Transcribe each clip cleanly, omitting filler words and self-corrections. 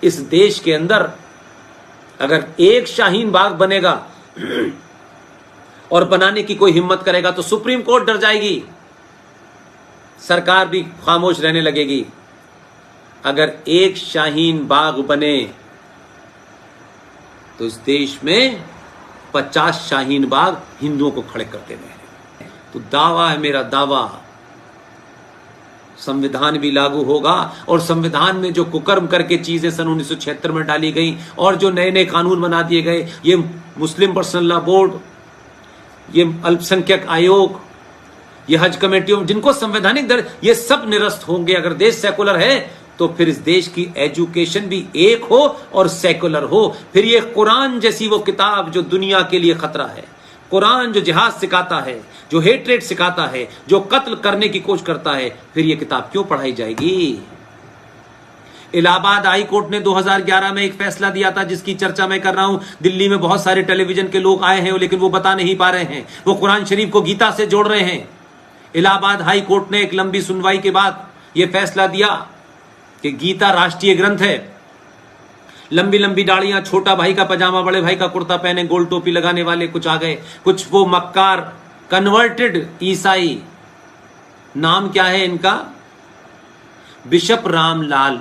इस देश के अंदर अगर एक शाहीन बाग बनेगा और बनाने की कोई हिम्मत करेगा तो सुप्रीम कोर्ट डर जाएगी, सरकार भी खामोश रहने लगेगी। अगर एक शाहीन बाग बने तो इस देश में 50 शाहीन बाग हिंदुओं को खड़े कर देने हैं। तो दावा है मेरा, दावा संविधान भी लागू होगा और संविधान में जो कुकर्म करके चीजें सन 1976 में डाली गई और जो नए नए कानून बना दिए गए, ये मुस्लिम पर्सनल लॉ बोर्ड, ये अल्पसंख्यक आयोग, ये हज कमेटियों, जिनको संवैधानिक दर्जा, ये सब निरस्त होंगे। अगर देश सेकुलर है तो फिर इस देश की एजुकेशन भी एक हो और सेकुलर हो। फिर ये कुरान जैसी वो किताब जो दुनिया के लिए खतरा है, कुरान जो जिहाद सिखाता है, जो हेट्रेट सिखाता है, जो कत्ल करने की कोशिश करता है, फिर ये किताब क्यों पढ़ाई जाएगी? इलाहाबाद हाई कोर्ट ने 2011 में एक फैसला दिया था जिसकी चर्चा मैं कर रहा हूं। दिल्ली में बहुत सारे टेलीविजन के लोग आए हैं लेकिन वो बता नहीं पा रहे हैं, वो कुरान शरीफ को गीता से जोड़ रहे हैं। इलाहाबाद हाई कोर्ट ने एक लंबी सुनवाई के बाद यह फैसला दिया कि गीता राष्ट्रीय ग्रंथ है। लंबी लंबी दाढ़ियां, छोटा भाई का पजामा, बड़े भाई का कुर्ता पहने, गोल टोपी लगाने वाले कुछ आ गए, कुछ वो मक्कार कन्वर्टेड ईसाई, नाम क्या है इनका, बिशप रामलाल,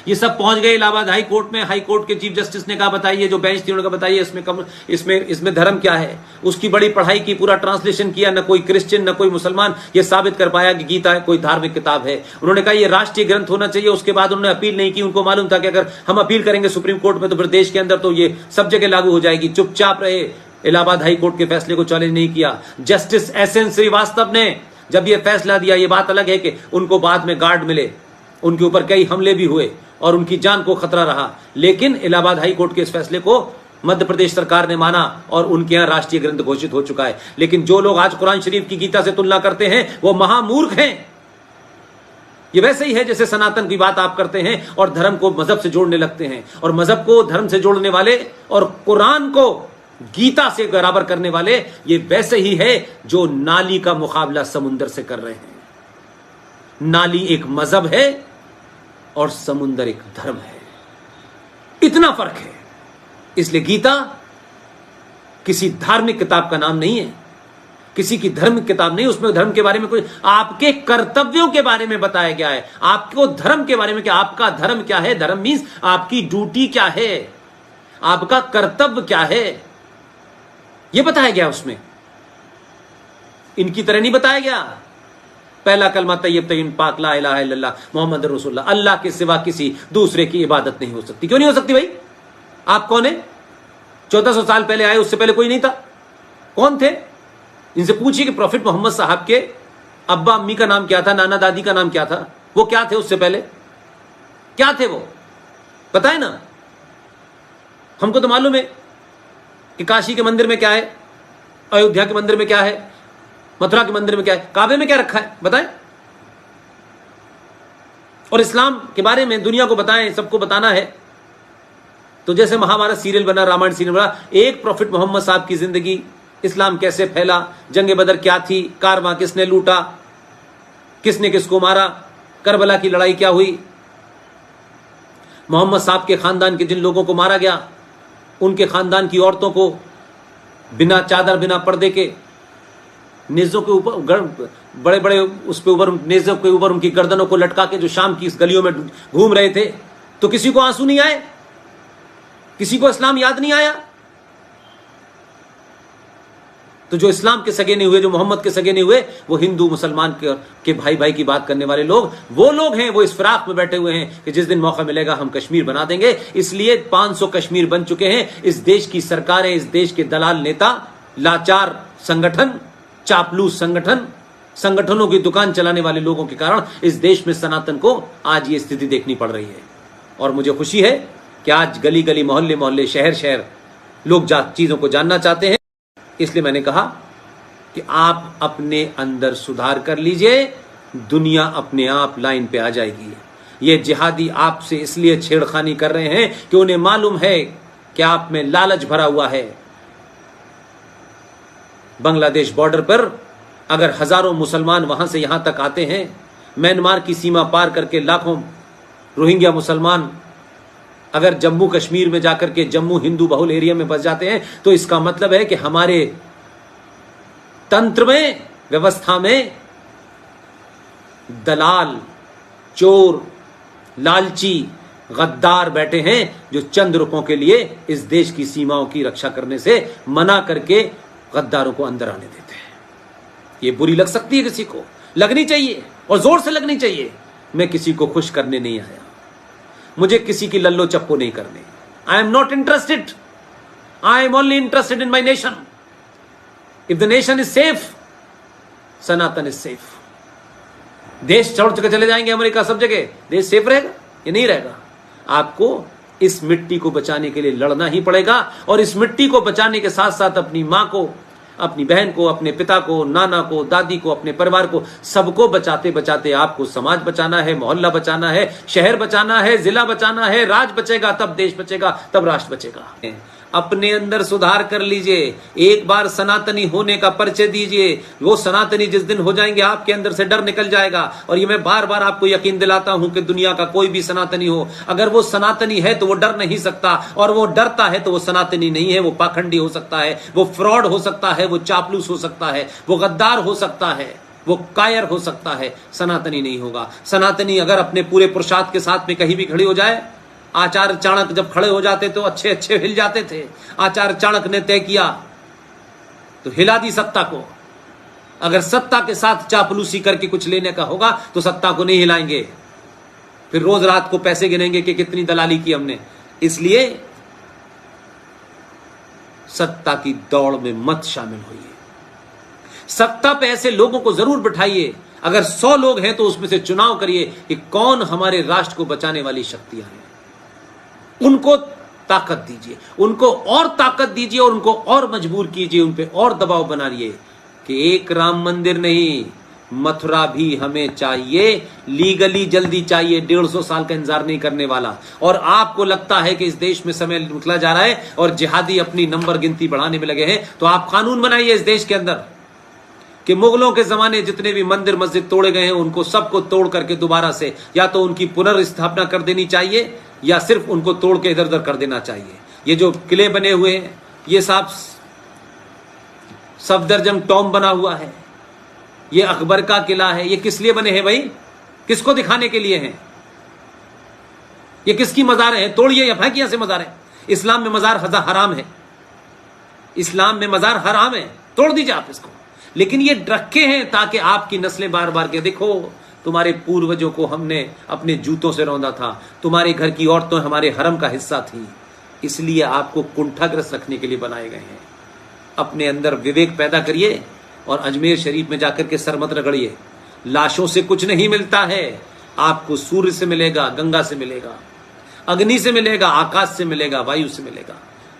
ये सब पहुंच गए इलाहाबाद हाई कोर्ट में। हाई कोर्ट के चीफ जस्टिस ने कहा बताइए, जो बेंच थी उन्होंने कहा बताइए इसमें धर्म क्या है। उसकी बड़ी पढ़ाई की, पूरा ट्रांसलेशन किया, न कोई क्रिश्चियन न कोई मुसलमान ये साबित कर पाया कि गीता कोई धार्मिक किताब है। उन्होंने कहा ये राष्ट्रीय ग्रंथ होना चाहिए। उसके बाद उन्होंने अपील नहीं की। उनको मालूम था कि अगर हम अपील करेंगे सुप्रीम कोर्ट में तो फिर देश के अंदर तो ये सब जगह लागू हो जाएगी। चुपचाप रहे, इलाहाबाद हाई कोर्ट के फैसले को चैलेंज नहीं किया। जस्टिस एसएन श्रीवास्तव ने जब यह फैसला दिया, ये बात अलग है कि उनको बाद में गार्ड मिले, उनके ऊपर कई हमले भी हुए और उनकी जान को खतरा रहा, लेकिन इलाहाबाद हाई कोर्ट के इस फैसले को मध्य प्रदेश सरकार ने माना और उनके यहां राष्ट्रीय ग्रंथ घोषित हो चुका है। लेकिन जो लोग आज कुरान शरीफ की गीता से तुलना करते हैं वो महामूर्ख हैं। ये वैसे ही है जैसे सनातन की बात आप करते हैं और धर्म को मजहब से जोड़ने लगते हैं, और मजहब को धर्म से जोड़ने वाले और कुरान को गीता से बराबर करने वाले ये वैसे ही है जो नाली का मुकाबला समुंदर से कर रहे हैं। नाली एक मजहब है और समुंदर एक धर्म है, इतना फर्क है। इसलिए गीता किसी धार्मिक किताब का नाम नहीं है, किसी की धर्म किताब नहीं। उसमें धर्म के बारे में कुछ, आपके कर्तव्यों के बारे में बताया गया है, आपको धर्म के बारे में, क्या आपका धर्म क्या है। धर्म मीन्स आपकी ड्यूटी क्या है, आपका कर्तव्य क्या है, यह बताया गया उसमें। इनकी तरह नहीं बताया गया। पहला कलमा तैयब तय्यब पाक ला इलाहा इल्लल्लाह मोहम्मद रसूलुल्लाह, अल्लाह के सिवा किसी दूसरे की इबादत नहीं हो सकती। क्यों नहीं हो सकती भाई? आप कौन है? 1400 साल पहले आए, उससे पहले कोई नहीं था। कौन थे? इनसे पूछिए कि प्रॉफिट मोहम्मद साहब के अब्बा अम्मी का नाम क्या था, नाना दादी का नाम क्या था, वो क्या थे उससे पहले, क्या थे वो, पता है ना? हमको तो मालूम है कि काशी के मंदिर में क्या है, अयोध्या के मंदिर में क्या है, मथुरा के मंदिर में क्या है, काबे में क्या रखा है, बताएं। और इस्लाम के बारे में दुनिया को बताएं, सबको बताना है। तो जैसे महाभारत सीरियल बना, रामायण सीरियल बना, एक प्रॉफिट मोहम्मद साहब की जिंदगी, इस्लाम कैसे फैला, जंगे बदर क्या थी, कारवां किसने लूटा, किसने किसको मारा, करबला की लड़ाई क्या हुई, मोहम्मद साहब के खानदान के जिन लोगों को मारा गया, उनके खानदान की औरतों को बिना चादर बिना पर्दे के नेज़ों के ऊपर, बड़े बड़े उस पे ऊपर, नेज़ों के ऊपर उनकी गर्दनों को लटका के जो शाम की इस गलियों में घूम रहे थे, तो किसी को आंसू नहीं आए, किसी को इस्लाम याद नहीं आया। तो जो इस्लाम के सगे नहीं हुए, जो मोहम्मद के सगे नहीं हुए, वो हिंदू मुसलमान के भाई भाई की बात करने वाले लोग, वो लोग हैं, वो इस फिराक में बैठे हुए हैं कि जिस दिन मौका मिलेगा हम कश्मीर बना देंगे। इसलिए 500 कश्मीर बन चुके हैं। इस देश की सरकारें, इस देश के दलाल नेता, लाचार संगठन, चापलूस संगठनों की दुकान चलाने वाले लोगों के कारण इस देश में सनातन को आज ये स्थिति देखनी पड़ रही है। और मुझे खुशी है कि आज गली गली, मोहल्ले मोहल्ले, शहर शहर लोग चीजों को जानना चाहते हैं। इसलिए मैंने कहा कि आप अपने अंदर सुधार कर लीजिए, दुनिया अपने आप लाइन पे आ जाएगी। ये जिहादी आपसे इसलिए छेड़खानी कर रहे हैं कि उन्हें मालूम है कि आप में लालच भरा हुआ है। बांग्लादेश बॉर्डर पर अगर हजारों मुसलमान वहां से यहां तक आते हैं, म्यांमार की सीमा पार करके लाखों रोहिंग्या मुसलमान अगर जम्मू कश्मीर में जाकर के जम्मू हिंदू बहुल एरिया में बस जाते हैं तो इसका मतलब है कि हमारे तंत्र में, व्यवस्था में दलाल, चोर, लालची, गद्दार बैठे हैं जो चंद रुपयों के लिए इस देश की सीमाओं की रक्षा करने से मना करके गद्दारों को अंदर आने देते हैं। ये बुरी लग सकती है किसी को, लगनी चाहिए और जोर से लगनी चाहिए। मैं किसी को खुश करने नहीं आया, मुझे किसी की लल्लो चप्पो नहीं करने। I am not interested, I am only interested in my nation. If the nation is safe, Sanatan is safe. देश छोड़ के चले जाएंगे अमेरिका, सब जगह देश सेफ रहेगा? ये नहीं रहेगा। आपको इस मिट्टी को बचाने के लिए लड़ना ही पड़ेगा और इस मिट्टी को बचाने के साथ साथ अपनी मां को, अपनी बहन को, अपने पिता को, नाना को, दादी को, अपने परिवार को, सबको बचाते बचाते आपको समाज बचाना है, मोहल्ला बचाना है, शहर बचाना है, जिला बचाना है। राज बचेगा तब देश बचेगा, तब राष्ट्र बचेगा। अपने अंदर सुधार कर लीजिए, एक बार सनातनी होने का परिचय दीजिए। वो सनातनी जिस दिन हो जाएंगे आपके अंदर से डर निकल जाएगा। और ये मैं बार बार आपको यकीन दिलाता हूं कि दुनिया का कोई भी सनातनी हो, अगर वो सनातनी है तो वो डर नहीं सकता, और वो डरता है तो वो सनातनी नहीं है। वो पाखंडी हो सकता है, वो फ्रॉड हो सकता है, वो चापलूस हो सकता है, वो गद्दार हो सकता है, वो कायर हो सकता है, सनातनी नहीं होगा। सनातनी अगर अपने पूरे पुरुषार्थ के साथ में कहीं भी खड़ी हो जाए, आचार्य चाणक्य जब खड़े हो जाते तो अच्छे अच्छे हिल जाते थे। आचार्य चाणक्य ने तय किया तो हिला दी सत्ता को। अगर सत्ता के साथ चापलूसी करके कुछ लेने का होगा तो सत्ता को नहीं हिलाएंगे, फिर रोज रात को पैसे गिनेंगे कि कितनी दलाली की हमने। इसलिए सत्ता की दौड़ में मत शामिल होइए। सत्ता पे ऐसे लोगों को जरूर बिठाइए, अगर 100 लोग हैं तो उसमें से चुनाव करिए कि कौन हमारे राष्ट्र को बचाने वाली शक्तियां हैं। उनको ताकत दीजिए, उनको और ताकत दीजिए और उनको और मजबूर कीजिए, उन पे और दबाव बनाइए कि एक राम मंदिर नहीं, मथुरा भी हमें चाहिए, लीगली जल्दी चाहिए। 150 साल का इंतजार नहीं करने वाला। और आपको लगता है कि इस देश में समय निकला जा रहा है और जिहादी अपनी नंबर गिनती बढ़ाने में लगे हैं, तो आप कानून बनाइए इस देश के अंदर कि मुगलों के जमाने जितने भी मंदिर मस्जिद तोड़े गए हैं उनको सबको तोड़ करके दोबारा से या तो उनकी पुनर्स्थापना कर देनी चाहिए या सिर्फ उनको तोड़ के इधर उधर कर देना चाहिए। ये जो किले बने हुए हैं, ये सब सफदरजंग टॉम बना हुआ है, ये अकबर का किला है, ये किस लिए बने हैं भाई? किसको दिखाने के लिए हैं? ये किसकी मजार है? तोड़िए या फेंकिए से मजार है। इस्लाम में मजार हराम है, इस्लाम में मजार हराम है, तोड़ दीजिए आप इसको। लेकिन ये रखे हैं ताकि आपकी नस्लें बार बार के देखो तुम्हारे पूर्वजों को हमने अपने जूतों से रौंदा था, तुम्हारे घर की औरतें हमारे हरम का हिस्सा थी, इसलिए आपको कुंठाग्रस्त रखने के लिए बनाए गए हैं। अपने अंदर विवेक पैदा करिए और अजमेर शरीफ में जाकर के सर मत रगड़िए। लाशों से कुछ नहीं मिलता है, आपको सूर्य से मिलेगा, गंगा से मिलेगा, अग्नि से मिलेगा, आकाश से मिलेगा, वायु से मिलेगा,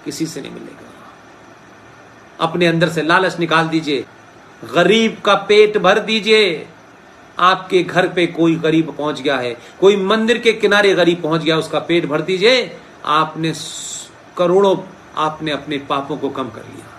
किसी से नहीं मिलेगा। अपने अंदर से लालच निकाल दीजिए, गरीब का पेट भर दीजिए। आपके घर पे कोई गरीब पहुंच गया है, कोई मंदिर के किनारे गरीब पहुंच गया, उसका पेट भर दीजिए। आपने करोड़ों, आपने अपने पापों को कम कर लिया।